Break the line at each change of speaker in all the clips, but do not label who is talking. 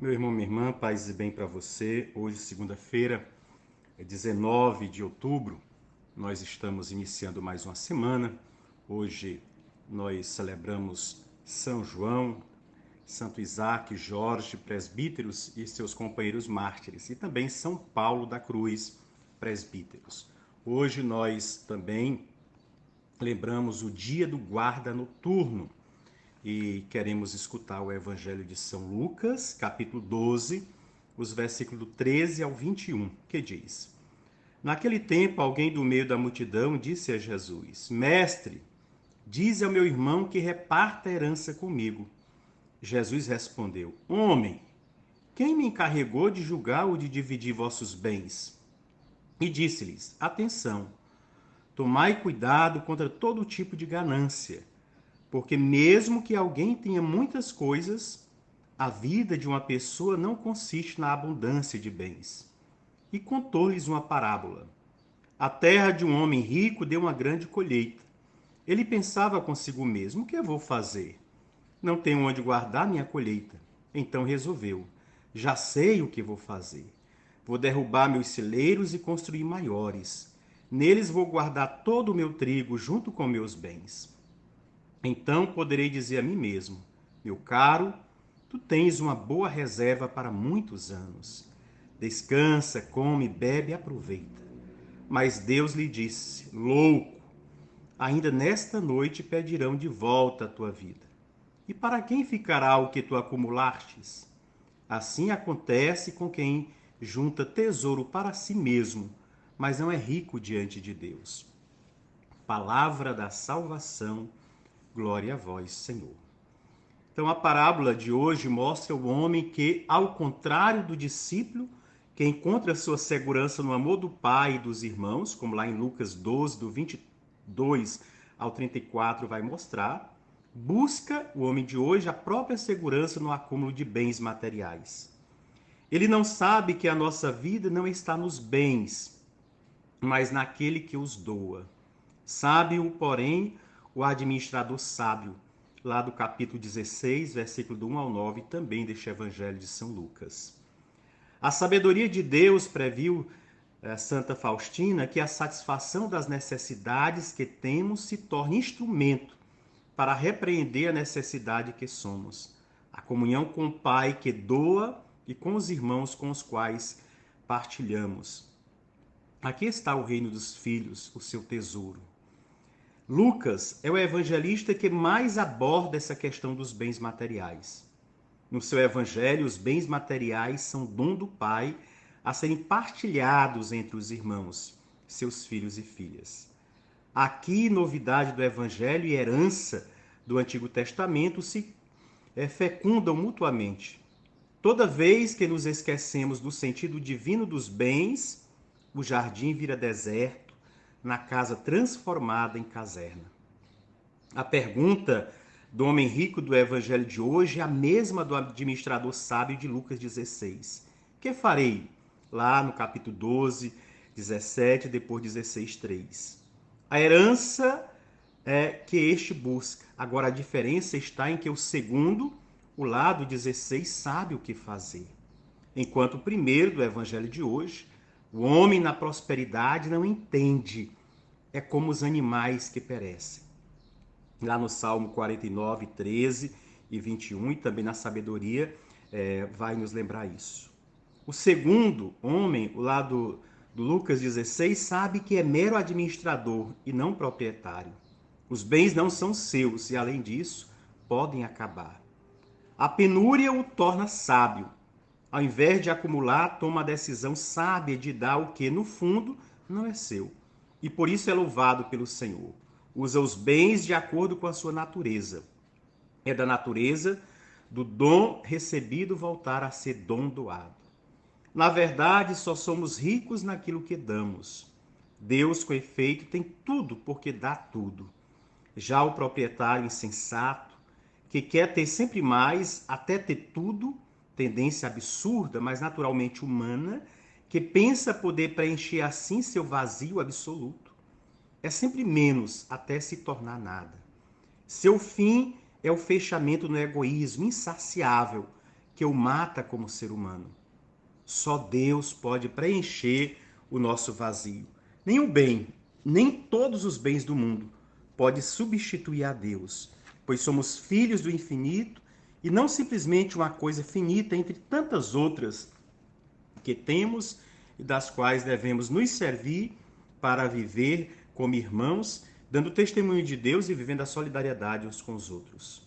Meu irmão, minha irmã, paz e bem para você. Hoje, segunda-feira, é 19 de outubro, nós estamos iniciando mais uma semana. Hoje nós celebramos São João, Santo Isaac, Jorge, presbíteros e seus companheiros mártires, e também São Paulo da Cruz, presbíteros. Hoje nós também lembramos o dia do guarda noturno e queremos escutar o Evangelho de São Lucas, capítulo 12, os versículos do 13 ao 21, que diz: Naquele tempo, alguém do meio da multidão disse a Jesus: Mestre, dize ao meu irmão que reparta a herança comigo. Jesus respondeu: Homem, quem me encarregou de julgar ou de dividir vossos bens? E disse-lhes: Atenção, tomai cuidado contra todo tipo de ganância, porque mesmo que alguém tenha muitas coisas, a vida de uma pessoa não consiste na abundância de bens. E contou-lhes uma parábola. A terra de um homem rico deu uma grande colheita. Ele pensava consigo mesmo: o que eu vou fazer? Não tenho onde guardar minha colheita. Então resolveu: já sei o que vou fazer. Vou derrubar meus celeiros e construir maiores. Neles vou guardar todo o meu trigo junto com meus bens. Então poderei dizer a mim mesmo: meu caro, tu tens uma boa reserva para muitos anos. Descansa, come, bebe e aproveita. Mas Deus lhe disse: louco, ainda nesta noite pedirão de volta a tua vida. E para quem ficará o que tu acumulastes? Assim acontece com quem junta tesouro para si mesmo, mas não é rico diante de Deus. Palavra da salvação, glória a vós, Senhor. Então, a parábola de hoje mostra o homem que, ao contrário do discípulo, que encontra sua segurança no amor do pai e dos irmãos, como lá em Lucas 12, do 22 ao 34 vai mostrar, busca o homem de hoje a própria segurança no acúmulo de bens materiais. Ele não sabe que a nossa vida não está nos bens, mas naquele que os doa. Sábio, porém, o administrador sábio, lá do capítulo 16, versículo do 1 ao 9, também deste Evangelho de São Lucas. A sabedoria de Deus previu Santa Faustina que a satisfação das necessidades que temos se torne instrumento para repreender a necessidade que somos. A comunhão com o Pai que doa e com os irmãos com os quais partilhamos. Aqui está o reino dos filhos, o seu tesouro. Lucas é o evangelista que mais aborda essa questão dos bens materiais. No seu evangelho, os bens materiais são dom do Pai a serem partilhados entre os irmãos, seus filhos e filhas. Aqui, novidade do evangelho e herança do Antigo Testamento se fecundam mutuamente. Toda vez que nos esquecemos do sentido divino dos bens, o jardim vira deserto, na casa transformada em caserna. A pergunta do homem rico do evangelho de hoje é a mesma do administrador sábio de Lucas 16. Que farei? Lá no capítulo 12, 17, depois 16, 3. A herança é que este busca. Agora a diferença está em que o segundo, o lado 16, sabe o que fazer. Enquanto o primeiro do evangelho de hoje, o homem na prosperidade não entende. É como os animais que perecem. Lá no Salmo 49, 13 e 21, e também na sabedoria, vai nos lembrar isso. O segundo homem, o lado do Lucas 16, sabe que é mero administrador e não proprietário. Os bens não são seus e, além disso, podem acabar. A penúria o torna sábio. Ao invés de acumular, toma a decisão sábia de dar o que, no fundo, não é seu. E por isso é louvado pelo Senhor. Usa os bens de acordo com a sua natureza. É da natureza do dom recebido voltar a ser dom doado. Na verdade, só somos ricos naquilo que damos. Deus, com efeito, tem tudo porque dá tudo. Já o proprietário insensato, que quer ter sempre mais, até ter tudo, tendência absurda, mas naturalmente humana, que pensa poder preencher assim seu vazio absoluto, é sempre menos até se tornar nada. Seu fim é o fechamento no egoísmo insaciável, que o mata como ser humano. Só Deus pode preencher o nosso vazio. Nenhum bem, nem todos os bens do mundo pode substituir a Deus, pois somos filhos do infinito e não simplesmente uma coisa finita entre tantas outras que temos e das quais devemos nos servir para viver como irmãos, dando testemunho de Deus e vivendo a solidariedade uns com os outros.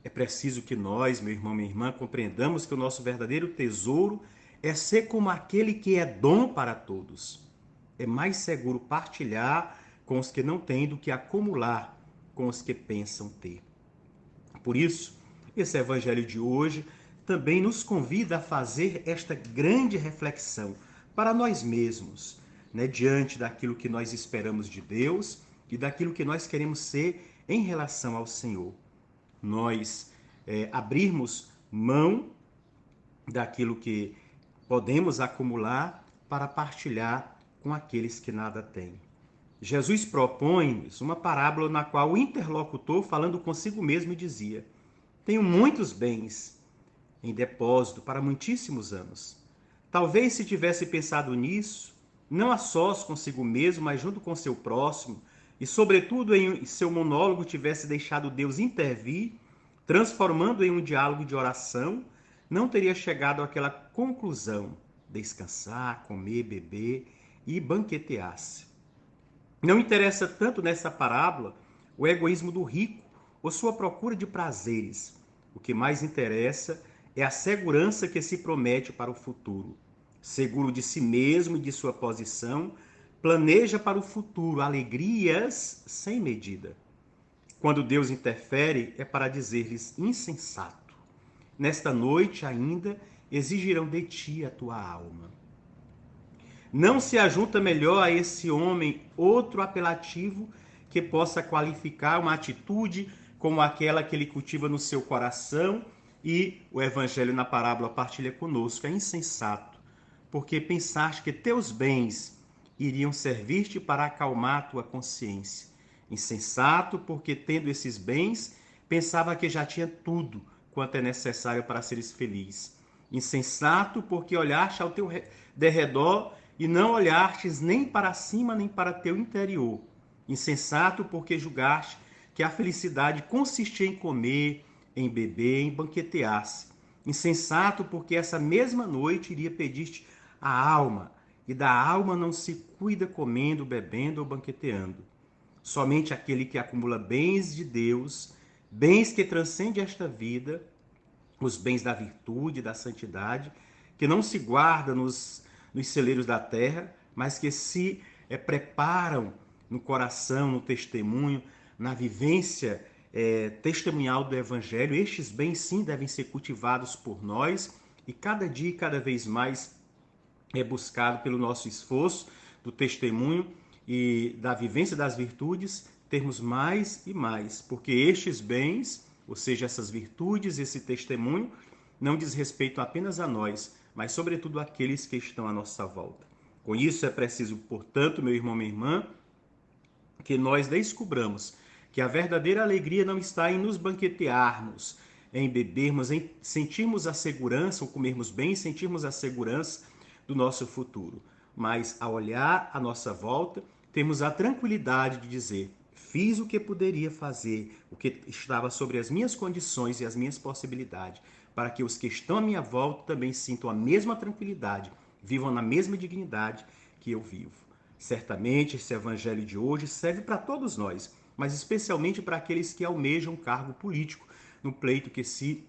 É preciso que nós, meu irmão, minha irmã, compreendamos que o nosso verdadeiro tesouro é ser como aquele que é dom para todos. É mais seguro partilhar com os que não têm do que acumular com os que pensam ter. Por isso, esse evangelho de hoje também nos convida a fazer esta grande reflexão para nós mesmos, né, diante daquilo que nós esperamos de Deus e daquilo que nós queremos ser em relação ao Senhor. Nós abrirmos mão daquilo que podemos acumular para partilhar com aqueles que nada têm. Jesus propõe-nos uma parábola na qual o interlocutor, falando consigo mesmo, dizia: tenho muitos bens em depósito para muitíssimos anos. Talvez, se tivesse pensado nisso, não a sós consigo mesmo, mas junto com seu próximo, e sobretudo em seu monólogo tivesse deixado Deus intervir, transformando em um diálogo de oração, não teria chegado àquela conclusão: descansar, comer, beber e banquetear-se. Não interessa tanto nessa parábola o egoísmo do rico ou sua procura de prazeres. O que mais interessa é a segurança que se promete para o futuro. Seguro de si mesmo e de sua posição, planeja para o futuro alegrias sem medida. Quando Deus interfere, é para dizer-lhes: insensato, nesta noite ainda exigirão de ti a tua alma. Não se ajunta melhor a esse homem outro apelativo que possa qualificar uma atitude como aquela que ele cultiva no seu coração, e o Evangelho na parábola partilha conosco: é insensato, porque pensaste que teus bens iriam servir-te para acalmar a tua consciência. Insensato, porque tendo esses bens, pensava que já tinha tudo quanto é necessário para seres feliz. Insensato, porque olhaste ao teu derredor e não olhastes nem para cima nem para teu interior. Insensato, porque julgaste que a felicidade consistia em comer, em beber, em banquetear-se. Insensato, porque essa mesma noite iria pedir-te a alma, e da alma não se cuida comendo, bebendo ou banqueteando. Somente aquele que acumula bens de Deus, bens que transcendem esta vida, os bens da virtude, da santidade, que não se guarda nos celeiros da terra, mas que se preparam no coração, no testemunho, na vivência testemunhal do Evangelho. Estes bens, sim, devem ser cultivados por nós e cada dia e cada vez mais é buscado pelo nosso esforço do testemunho e da vivência das virtudes, termos mais e mais, porque estes bens, ou seja, essas virtudes, esse testemunho, não diz respeito apenas a nós, mas sobretudo àqueles que estão à nossa volta. Com isso é preciso, portanto, meu irmão, minha irmã, que nós descobramos que a verdadeira alegria não está em nos banquetearmos, em bebermos, em sentirmos a segurança, ou comermos bem, sentirmos a segurança do nosso futuro. Mas, ao olhar à nossa volta, temos a tranquilidade de dizer: fiz o que poderia fazer, o que estava sobre as minhas condições e as minhas possibilidades, para que os que estão à minha volta também sintam a mesma tranquilidade, vivam na mesma dignidade que eu vivo. Certamente esse evangelho de hoje serve para todos nós, mas especialmente para aqueles que almejam um cargo político no pleito que se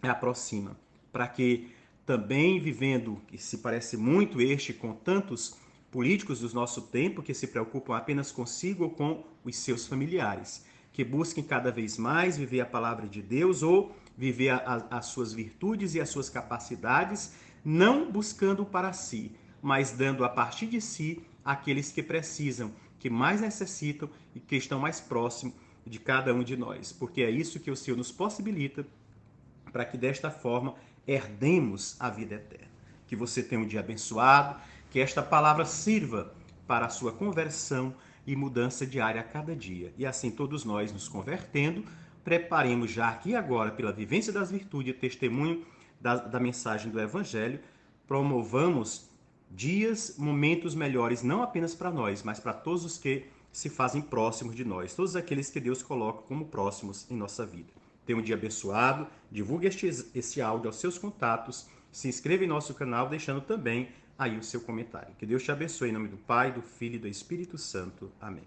aproxima, para que também vivendo, que se parece muito este com tantos políticos do nosso tempo que se preocupam apenas consigo ou com os seus familiares, que busquem cada vez mais viver a palavra de Deus ou viver as suas virtudes e as suas capacidades, não buscando para si, mas dando a partir de si àqueles que precisam, que mais necessitam e que estão mais próximos de cada um de nós. Porque é isso que o Senhor nos possibilita, para que desta forma herdemos a vida eterna. Que você tenha um dia abençoado, que esta palavra sirva para a sua conversão e mudança diária a cada dia. E assim todos nós nos convertendo, preparemos já aqui e agora, pela vivência das virtudes e testemunho da mensagem do Evangelho, promovamos dias, momentos melhores, não apenas para nós, mas para todos os que se fazem próximos de nós, todos aqueles que Deus coloca como próximos em nossa vida. Tenha um dia abençoado, divulgue este áudio aos seus contatos, se inscreva em nosso canal, deixando também aí o seu comentário. Que Deus te abençoe em nome do Pai, do Filho e do Espírito Santo. Amém.